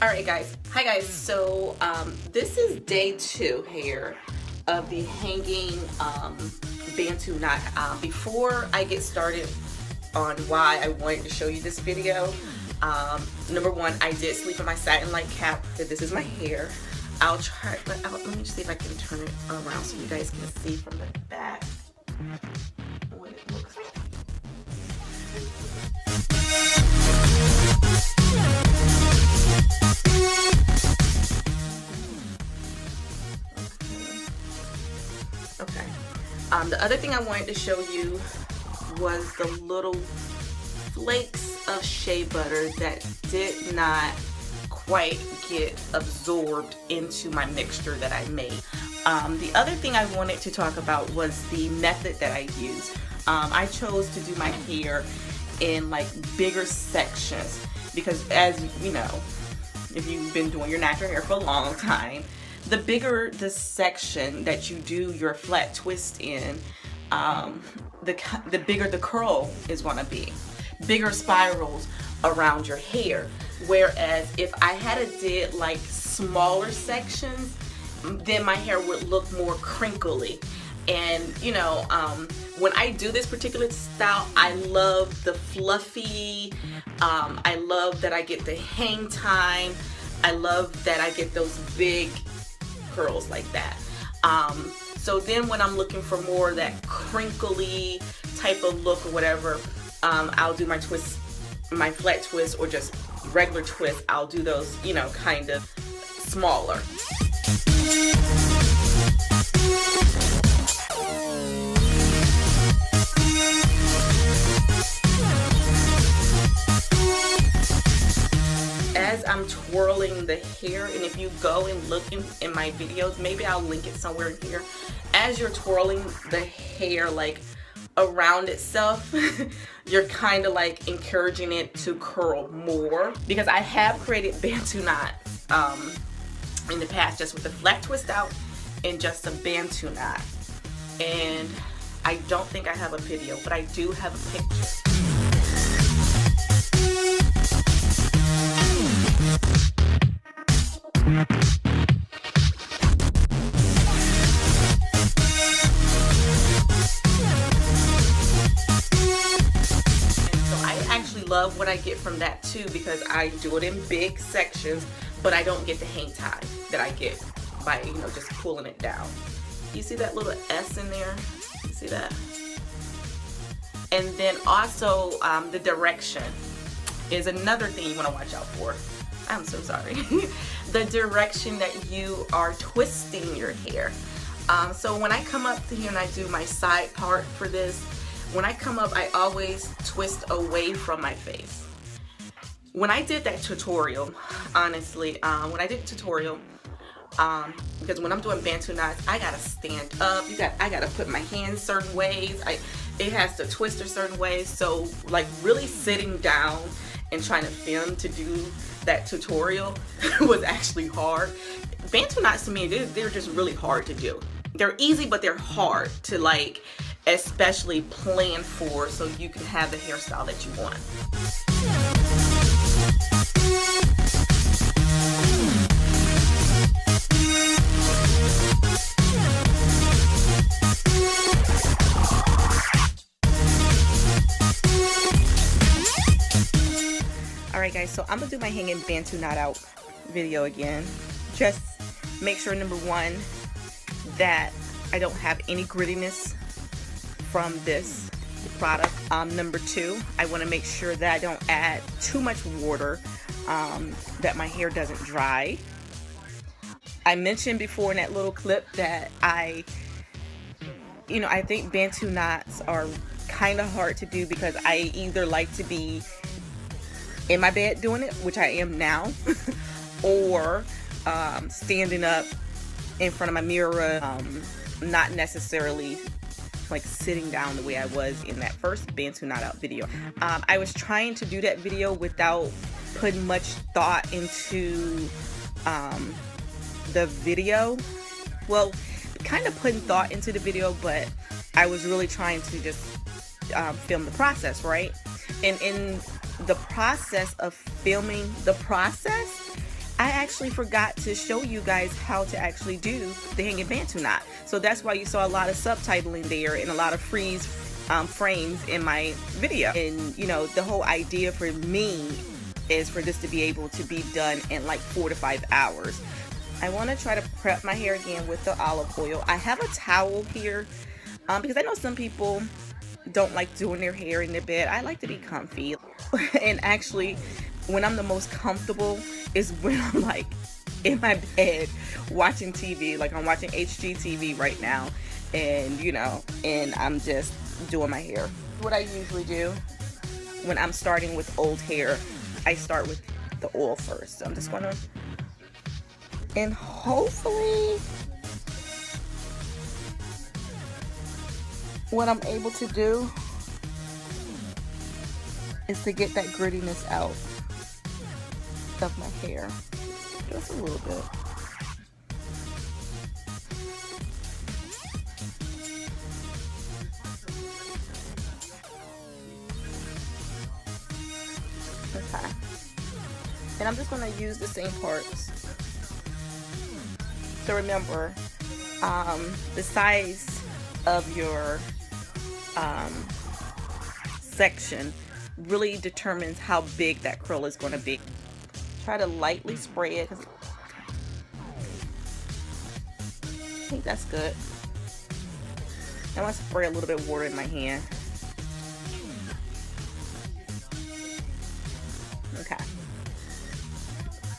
Alright guys, hi guys, so this is day 2 here of the hanging Bantu knot. Before I get started on why I wanted to show you this video, number one, I did sleep in my satin light cap. This is my hair. I'll try, but let me just see if I can turn it around so you guys can see from the back what it looks like. Okay. The other thing I wanted to show you was the little flakes of shea butter that did not quite get absorbed into my mixture that I made. The other thing I wanted to talk about was the method that I use. I chose to do my hair in like bigger sections because, as you know, if you've been doing your natural hair for a long time, the bigger the section that you do your flat twist in, the bigger the curl is going to be. Bigger spirals around your hair. Whereas if I had did like smaller sections, then my hair would look more crinkly. And you know, when I do this particular style, I love the fluffy, I love that I get the hang time, I love that I get those big curls like that. So then when I'm looking for more of that crinkly type of look or whatever, I'll do my twist, my flat twist, or just regular twist. I'll do those, you know, kind of smaller. As I'm twirling the hair, and if you go and look in my videos, maybe I'll link it somewhere in here. As you're twirling the hair like around itself, you're kind of like encouraging it to curl more, because I have created Bantu knots in the past just with the flat twist out and just a Bantu knot. And I don't think I have a video, but I do have a picture. Love what I get from that too, because I do it in big sections, but I don't get the hang time that I get by, you know, just pulling it down. You see that little S in there? You see that? And then also the direction is another thing you want to watch out for. I'm so sorry. The direction that you are twisting your hair. So when I come up to here and I do my side part for this, when I come up, I always twist away from my face. When I did that tutorial, honestly, when I did the tutorial, because when I'm doing Bantu knots, I gotta stand up. I gotta put my hands certain ways. It has to twist a certain way. So like really sitting down and trying to film to do that tutorial was actually hard. Bantu knots to me, they're just really hard to do. They're easy, but they're hard to like, especially plan for, so you can have the hairstyle that you want. Alright guys, so I'm gonna do my hanging Bantu knot out video again. Just make sure, number one, that I don't have any grittiness from this product. Number two, I want to make sure that I don't add too much water, that my hair doesn't dry. I mentioned before in that little clip that I think Bantu knots are kind of hard to do because I either like to be in my bed doing it, which I am now, or standing up in front of my mirror, not necessarily like sitting down the way I was in that first Bantu knot out video. I was trying to do that video without putting much thought into the video. Well, kind of putting thought into the video, but I was really trying to just film the process, right? And in the process of filming the process, I actually forgot to show you guys how to actually do the hanging Bantu knot. So that's why you saw a lot of subtitling there and a lot of freeze frames in my video. And you know, the whole idea for me is for this to be able to be done in like 4 to 5 hours. I want to try to prep my hair again with the olive oil. I have a towel here because I know some people don't like doing their hair in their bed. I like to be comfy. And actually, when I'm the most comfortable is when I'm like in my bed watching TV. Like I'm watching HGTV right now, and you know, and I'm just doing my hair. What I usually do when I'm starting with old hair, I start with the oil first. So I'm just gonna, and hopefully what I'm able to do is to get that grittiness out of my hair. Just a little bit. Okay. And I'm just going to use the same parts. So remember, the size of your section really determines how big that curl is going to be. Try to lightly spray it. I think that's good. I want to spray a little bit of water in my hand. Okay.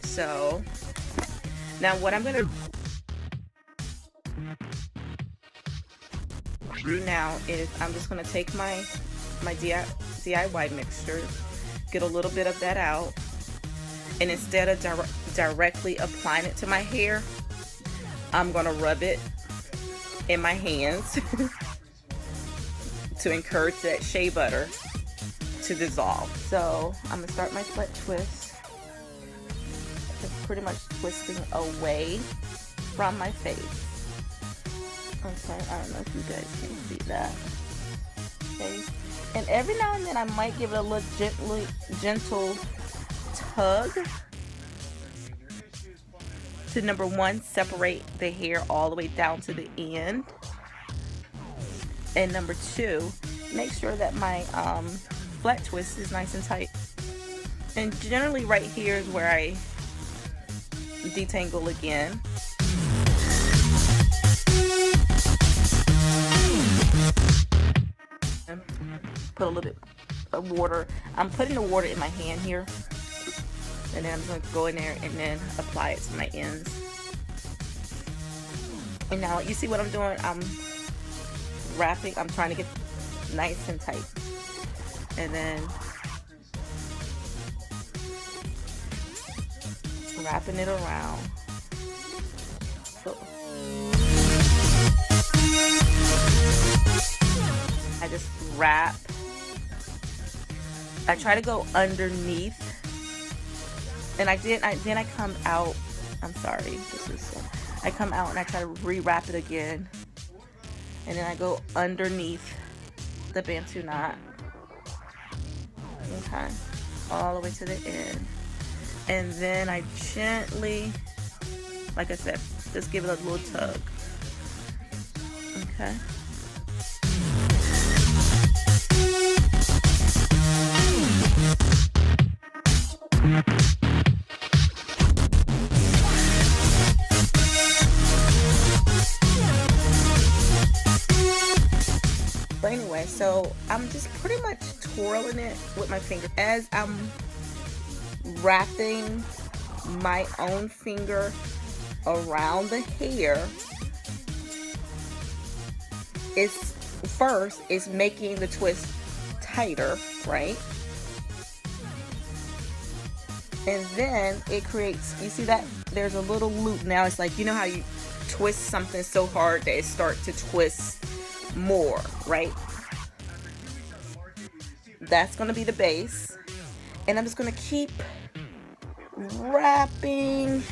So now what I'm going to do now is I'm just going to take my DIY mixture, get a little bit of that out, and instead of directly applying it to my hair, I'm going to rub it in my hands to encourage that shea butter to dissolve. So I'm going to start my flat twist. Just pretty much twisting away from my face. Okay, I don't know if you guys can see that. Okay. And every now and then I might give it a little gentle tug to, number one, separate the hair all the way down to the end. And number two, make sure that my flat twist is nice and tight. And generally right here is where I detangle again. Put a little bit of water. I'm putting the water in my hand here, and then I'm going to go in there and then apply it to my ends. And now you see what I'm doing? I'm wrapping. I'm trying to get nice and tight, and then wrapping it around. So I just wrap. I try to go underneath, and then I come out. I'm sorry, I come out and I try to re-wrap it again, and then I go underneath the Bantu knot. Okay, all the way to the end, and then I gently, like I said, just give it a little tug. Okay. But anyway, so I'm just pretty much twirling it with my finger as I'm wrapping my own finger around the hair. It's making the twist tighter, right? And then it creates, you see that there's a little loop now. It's like, you know how you twist something so hard that it starts to twist more, right? That's going to be the base, and I'm just going to keep wrapping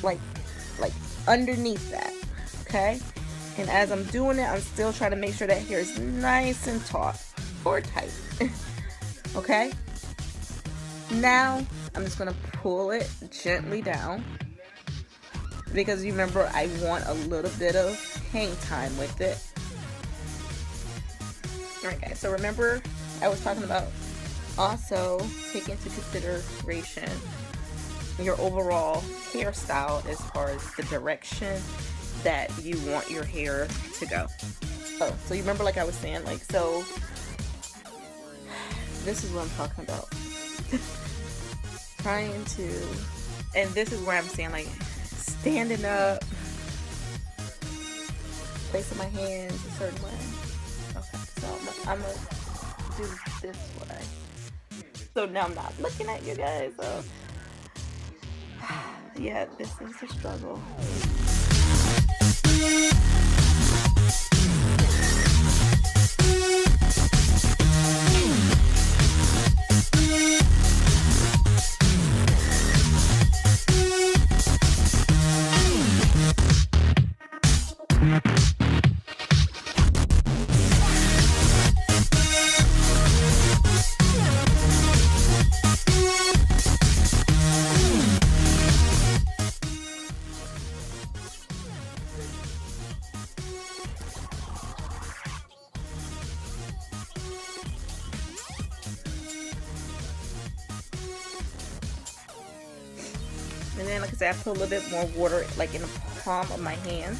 like underneath that. Okay, and as I'm doing it, I'm still trying to make sure that hair is nice and taut or tight. Okay, Now I'm just gonna pull it gently down, because you remember I want a little bit of hang time with it. Alright guys, so remember I was talking about also take into consideration your overall hairstyle as far as the direction that you want your hair to go. Oh, so you remember, like I was saying, like, so this is what I'm talking about. Trying to, and this is where I'm saying, like, standing up, placing my hands a certain way. Okay, so I'm gonna do this way. So now I'm not looking at you guys. So yeah, this is a struggle. And then, like I said, I put a little bit more water, like in the palm of my hand,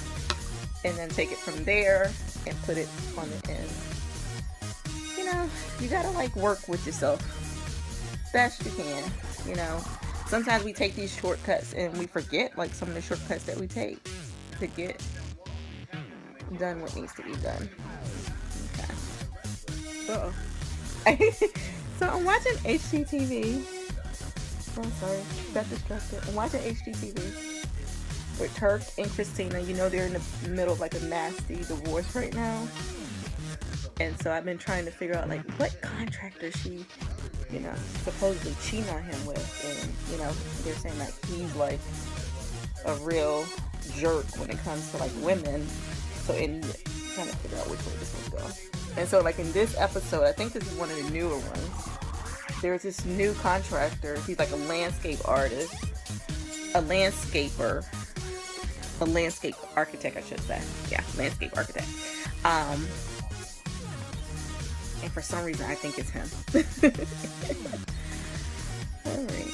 and then take it from there and put it on the end. You know, you gotta like work with yourself best you can. You know, sometimes we take these shortcuts and we forget like some of the shortcuts that we take to get done what needs to be done. Okay. Uh-oh. So I'm watching HGTV. Oh, sorry, got distracted. I'm watching HGTV with Turk and Christina. You know, they're in the middle of like a nasty divorce right now. And so I've been trying to figure out like what contractor she, you know, supposedly cheating on him with. And, you know, they're saying that he's like a real jerk when it comes to like women. So in trying to figure out which way this one's going. And so like in this episode, I think this is one of the newer ones. There's this new contractor. He's like a landscape artist, a landscaper, a landscape architect, I should say. Yeah, landscape architect. And for some reason, I think it's him. All right.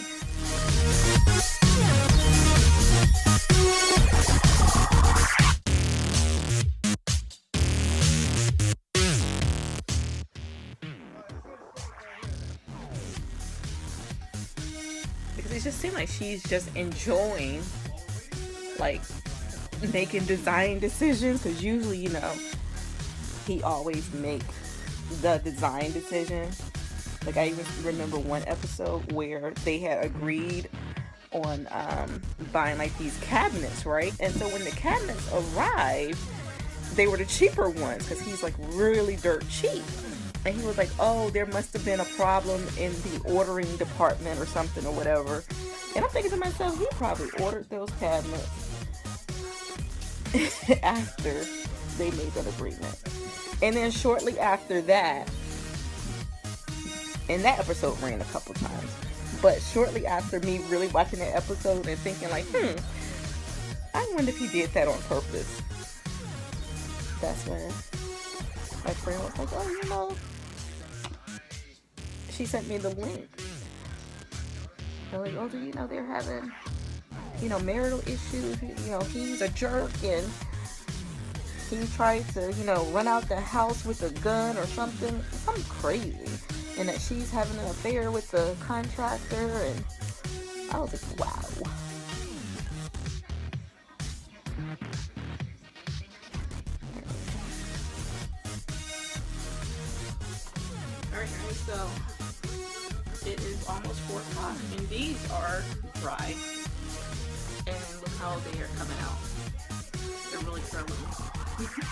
It just seems like she's just enjoying like making design decisions, because usually, you know, he always make the design decision. Like I even remember one episode where they had agreed on buying like these cabinets, right? And so when the cabinets arrived, they were the cheaper ones because he's like really dirt cheap. And he was like, oh, there must have been a problem in the ordering department or something or whatever. And I'm thinking to myself, he probably ordered those cabinets after they made that agreement. And then shortly after that, and that episode ran a couple times, but shortly after me really watching that episode and thinking like, I wonder if he did that on purpose. That's when my friend was like, oh, you know, she sent me the link. They're like, oh, do you know they're having, you know, marital issues? You know, he's a jerk and he tried to, you know, run out the house with a gun or something crazy. And that she's having an affair with the contractor. And I was like, wow. Alright guys, so it is almost 4 o'clock and these are dry. And look how they are coming out. They're really curly. Okay.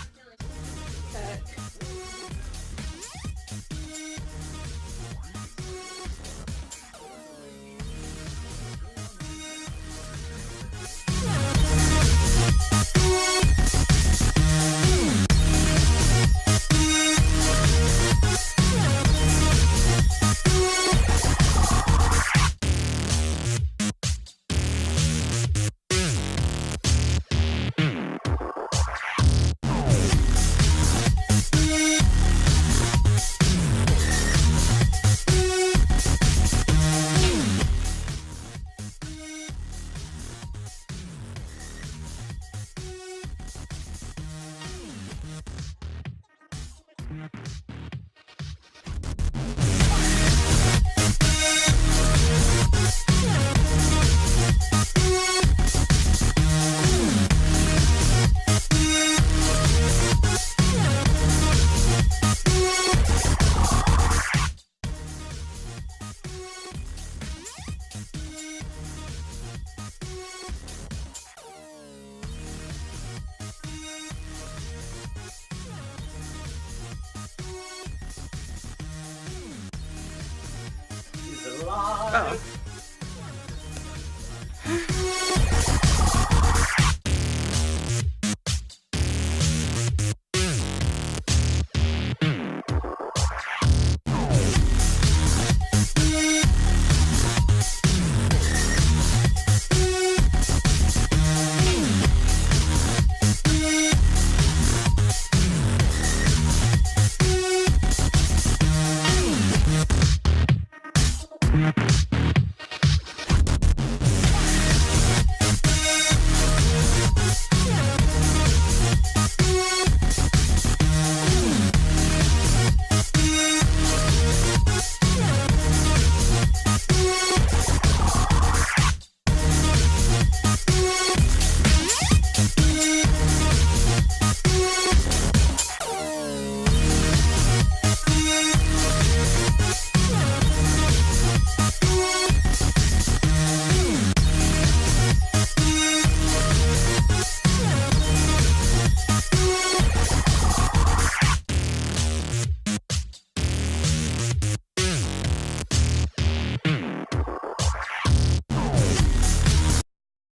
Oh.